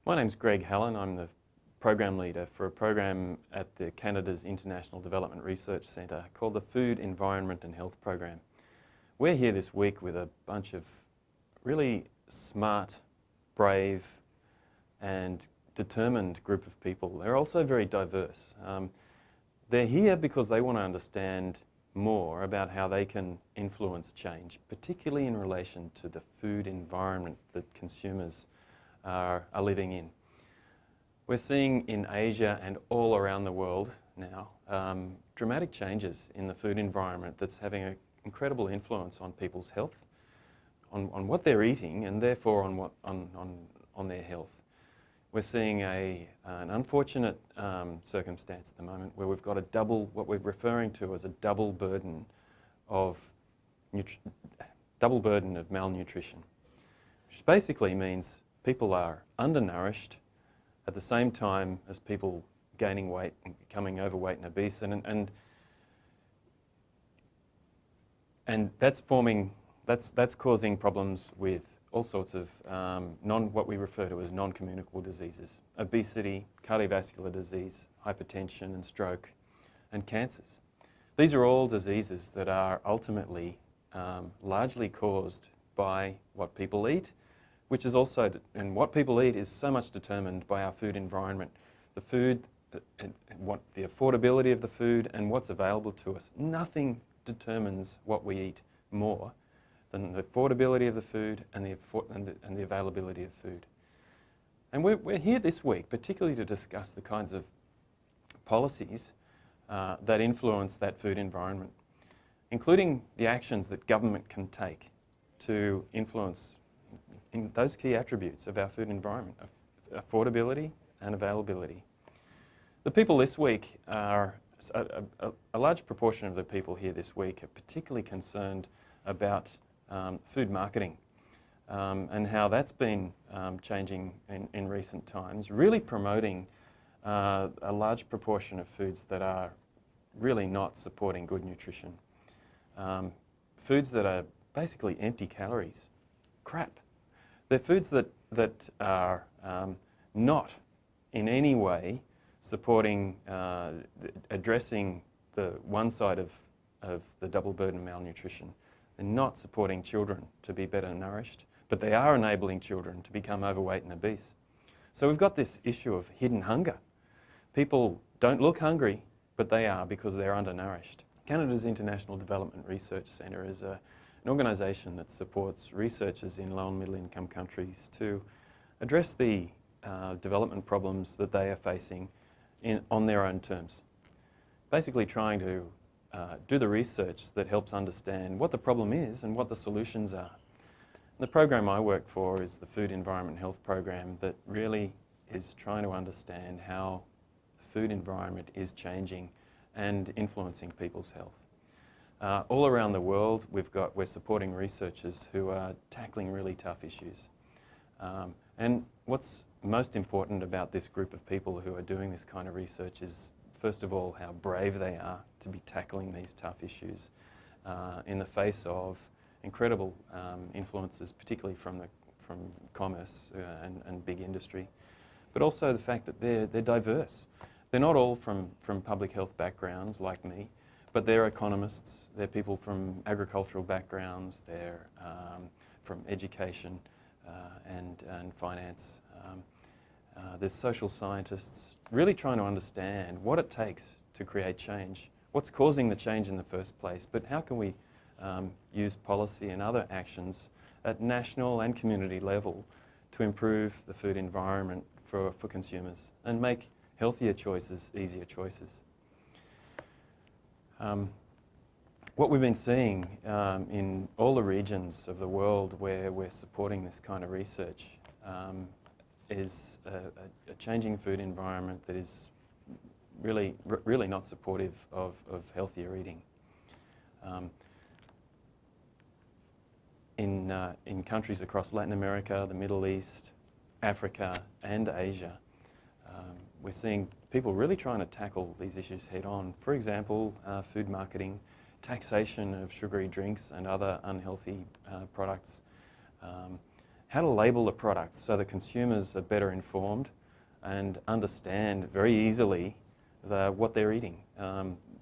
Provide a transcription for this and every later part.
My name's Greg Hallen. I'm the program leader for a program at the Canada's International Development Research Centre called the Food, Environment and Health Program. We're here this week with a bunch of really smart, brave and determined group of people. They're also very diverse. They're here because they want to understand more about how they can influence change, particularly in relation to the food environment that consumers are living in. We're seeing in Asia and all around the world now dramatic changes in the food environment that's having an incredible influence on people's health, on what they're eating and therefore on their health. We're seeing an unfortunate circumstance at the moment where we've got what we're referring to as a double burden of malnutrition, which basically means people are undernourished at the same time as people gaining weight and becoming overweight and obese, and that's causing problems with all sorts of what we refer to as non-communicable diseases: obesity, cardiovascular disease, hypertension and stroke, and cancers. These are all diseases that are ultimately largely caused by what people eat, which is also, and what people eat is so much determined by our food environment. The food, the affordability of the food and what's available to us. Nothing determines what we eat more than the affordability of the food and the availability of food. And we're here this week particularly to discuss the kinds of policies that influence that food environment, including the actions that government can take to influence in those key attributes of our food environment: affordability and availability. The people this week are, a large proportion of the people here this week are particularly concerned about food marketing and how that's been changing in recent times, really promoting a large proportion of foods that are really not supporting good nutrition. Foods that are basically empty calories, crap. They're foods that are not in any way supporting, addressing the one side of the double burden of malnutrition. They're not supporting children to be better nourished, but they are enabling children to become overweight and obese. So we've got this issue of hidden hunger. People don't look hungry, but they are because they're undernourished. Canada's International Development Research Centre is an organisation that supports researchers in low and middle income countries to address the development problems that they are facing on their own terms. Basically trying to do the research that helps understand what the problem is and what the solutions are. And the program I work for is the Food, Environment and Health Program that really is trying to understand how the food environment is changing and influencing people's health. All around the world, we're supporting researchers who are tackling really tough issues. And what's most important about this group of people who are doing this kind of research is, first of all, how brave they are to be tackling these tough issues in the face of incredible influences, particularly from commerce and big industry, but also the fact that they're diverse. They're not all from public health backgrounds like me, but they're economists, they're people from agricultural backgrounds, they're from education and finance. There's social scientists really trying to understand what it takes to create change, what's causing the change in the first place, but how can we use policy and other actions at national and community level to improve the food environment for consumers and make healthier choices easier choices. What we've been seeing in all the regions of the world where we're supporting this kind of research is a changing food environment that is really not supportive of healthier eating. In countries across Latin America, the Middle East, Africa and Asia, we're seeing people really trying to tackle these issues head on. For example, food marketing, taxation of sugary drinks and other unhealthy products, how to label the products so the consumers are better informed and understand very easily what they're eating,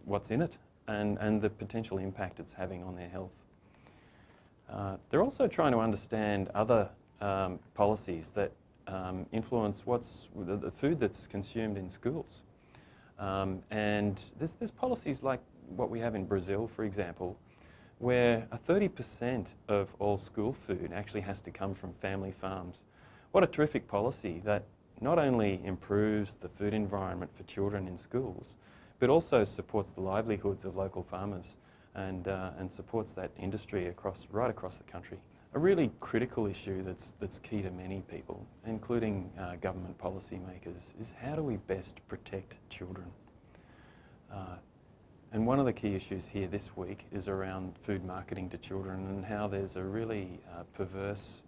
what's in it, and the potential impact it's having on their health. They're also trying to understand other policies that influence what's the food that's consumed in schools. And there's policies like what we have in Brazil, for example, where 30% of all school food actually has to come from family farms. What a terrific policy that not only improves the food environment for children in schools, but also supports the livelihoods of local farmers and supports that industry right across the country. A really critical issue that's key to many people, including government policymakers, is how do we best protect children? And one of the key issues here this week is around food marketing to children and how there's a really perverse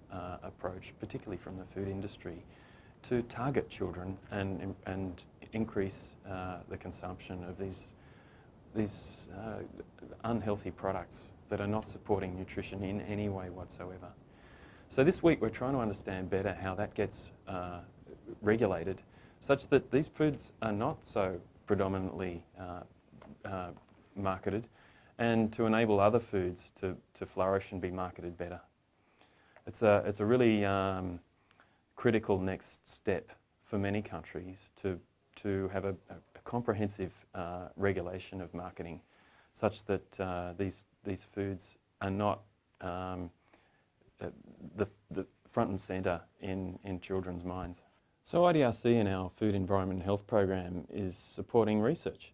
approach, particularly from the food industry, to target children and increase the consumption of these unhealthy products that are not supporting nutrition in any way whatsoever. So this week we're trying to understand better how that gets regulated such that these foods are not so predominantly marketed, and to enable other foods to flourish and be marketed better. It's a really critical next step for many countries to have a comprehensive regulation of marketing, such that these foods are not the front and centre in children's minds. So IDRC in our Food, Environment and Health program is supporting research.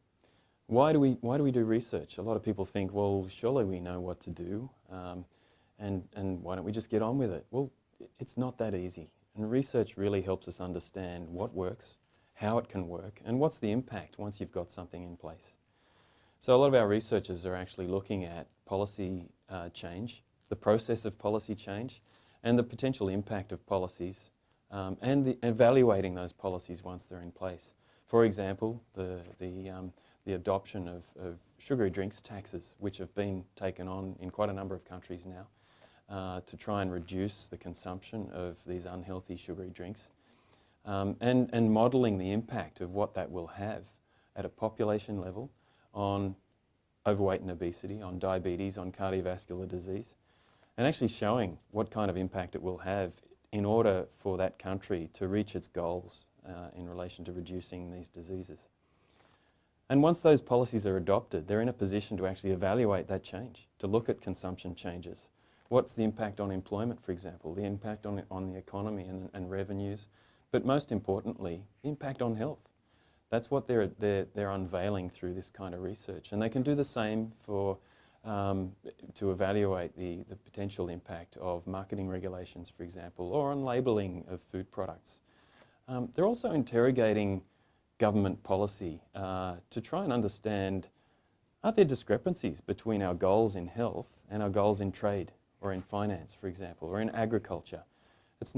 Why do we do research? A lot of people think, well, surely we know what to do, and why don't we just get on with it? Well, it's not that easy. And research really helps us understand what works, how it can work, and what's the impact once you've got something in place. So a lot of our researchers are actually looking at policy change, the process of policy change, and the potential impact of policies, and evaluating those policies once they're in place. For example, the adoption of sugary drinks taxes, which have been taken on in quite a number of countries now, to try and reduce the consumption of these unhealthy sugary drinks, and modelling the impact of what that will have at a population level on overweight and obesity, on diabetes, on cardiovascular disease, and actually showing what kind of impact it will have in order for that country to reach its goals in relation to reducing these diseases. And once those policies are adopted, they're in a position to actually evaluate that change, to look at consumption changes. What's the impact on employment, for example, the impact on the economy and revenues, but most importantly, the impact on health. That's what they're unveiling through this kind of research. And they can do the same for to evaluate the potential impact of marketing regulations, for example, or on labelling of food products. They're also interrogating government policy to try and understand, are there discrepancies between our goals in health and our goals in trade or in finance, for example, or in agriculture? There's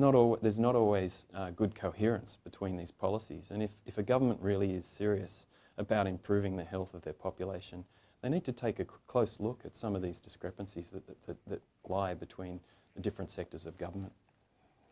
not always good coherence between these policies, and if a government really is serious about improving the health of their population, they need to take a close look at some of these discrepancies that lie between the different sectors of government.